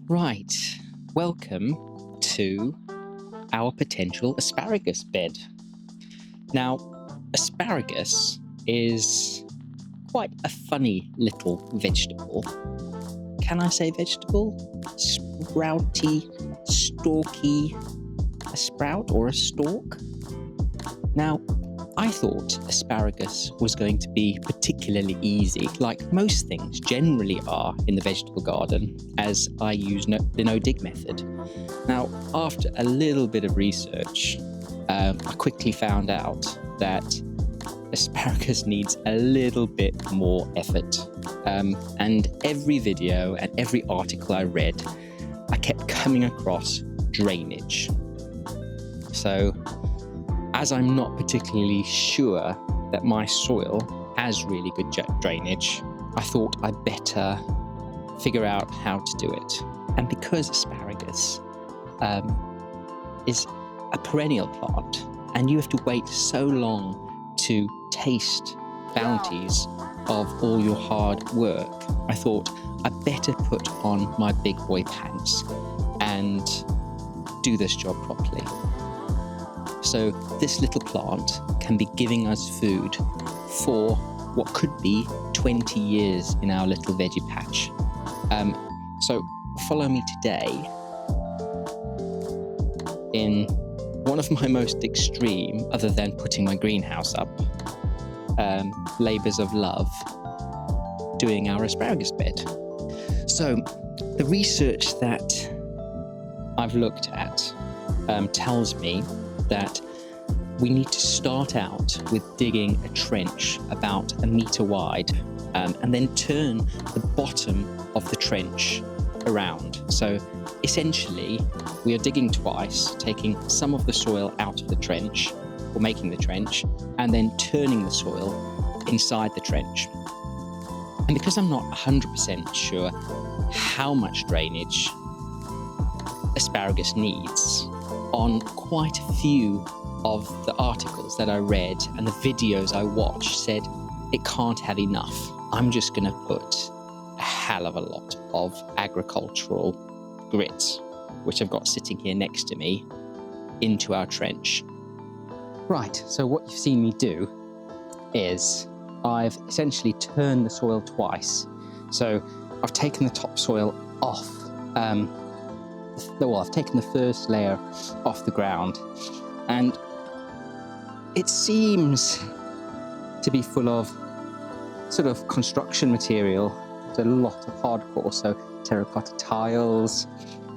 Right, welcome to our potential asparagus bed. Now, asparagus is quite a funny little vegetable. Can I say vegetable? Sprouty, stalky, a sprout or a stalk? Now, I thought asparagus was going to be particularly easy, like most things generally are in the vegetable garden, as I use the no-dig method. Now, after a little bit of research, I quickly found out that asparagus needs a little bit more effort. And every video and every article I read, I kept coming across drainage. So, as I'm not particularly sure that my soil has really good drainage, I thought I'd better figure out how to do it. And because asparagus is a perennial plant, and you have to wait so long to taste bounties of all your hard work, I thought I'd better put on my big boy pants and do this job properly. So this little plant can be giving us food for what could be 20 years in our little veggie patch. So follow me today in one of my most extreme, other than putting my greenhouse up, labours of love, doing our asparagus bed. So the research that I've looked at tells me that we need to start out with digging a trench about 1 metre wide, and then turn the bottom of the trench around. So essentially, we are digging twice, taking some of the soil out of the trench, or making the trench, and then turning the soil inside the trench. And because I'm not 100% sure how much drainage asparagus needs, on quite a few of the articles that I read and the videos I watched said it can't have enough. I'm just going to put a hell of a lot of agricultural grit, which I've got sitting here next to me, into our trench. Right, so what you've seen me do is I've essentially turned the soil twice. So I've taken the topsoil off. I've taken the first layer off the ground, and it seems to be full of sort of construction material. There's a lot of hardcore, so terracotta tiles,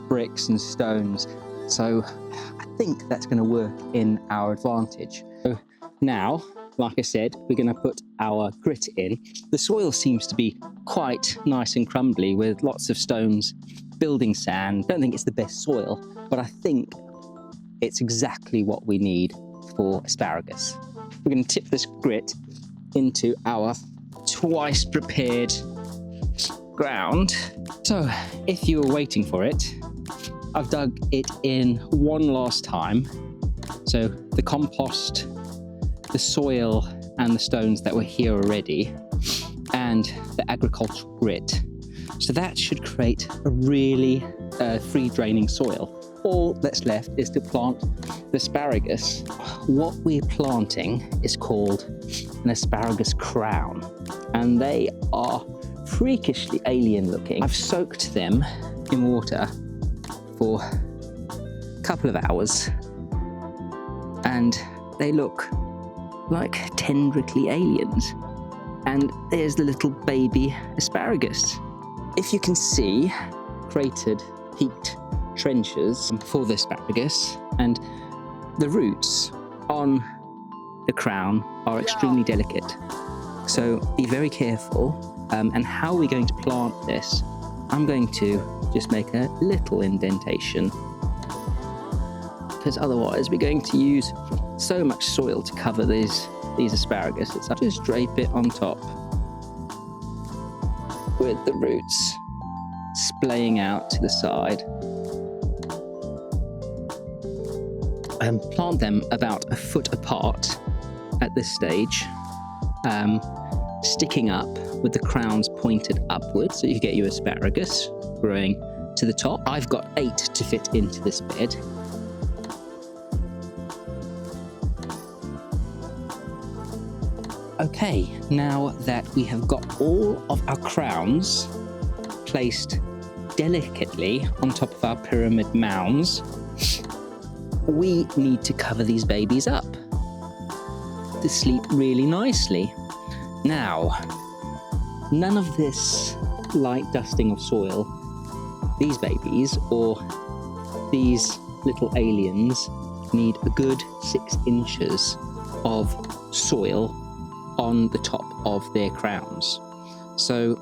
bricks and stones. So I think that's going to work in our advantage. So now, like I said, we're going to put our grit in. The soil seems to be quite nice and crumbly with lots of stones, building sand. Don't think it's the best soil, but I think it's exactly what we need for asparagus. We're going to tip this grit into our twice prepared ground. So if you were waiting for it, I've dug it in one last time. So the compost, the soil and the stones that were here already, and the agricultural grit. So that should create a really free draining soil. All that's left is to plant the asparagus. What we're planting is called an asparagus crown, and they are freakishly alien looking. I've soaked them in water for a couple of hours, and they look like tendrically aliens. And there's the little baby asparagus. If you can see, cratered, peaked trenches for the asparagus, and the roots on the crown are extremely delicate. So be very careful. And how are we going to plant this? I'm going to just make a little indentation, because otherwise we're going to use so much soil to cover these asparagus. I'll just drape it on top with the roots splaying out to the side, and plant them about 1 foot apart at this stage, sticking up with the crowns pointed upwards, so you get your asparagus growing to the top. I've got 8 to fit into this bed. Okay, now that we have got all of our crowns placed delicately on top of our pyramid mounds, we need to cover these babies up to sleep really nicely. Now, none of this light dusting of soil, these babies or these little aliens need a good 6 inches of soil on the top of their crowns. So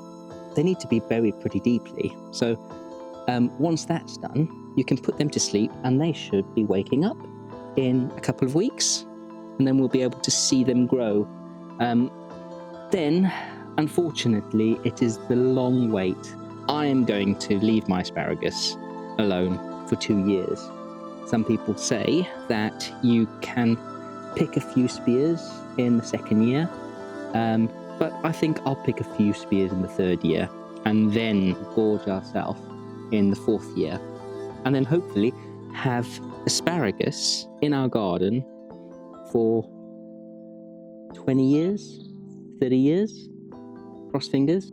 they need to be buried pretty deeply. So once that's done, you can put them to sleep and they should be waking up in a couple of weeks, and then we'll be able to see them grow. Then, unfortunately, it is the long wait. I am going to leave my asparagus alone for 2 years. Some people say that you can pick a few spears in the 2nd year, but I think I'll pick a few spears in the 3rd year and then gorge ourselves in the 4th year, and then hopefully have asparagus in our garden for 20 years, 30 years, cross fingers.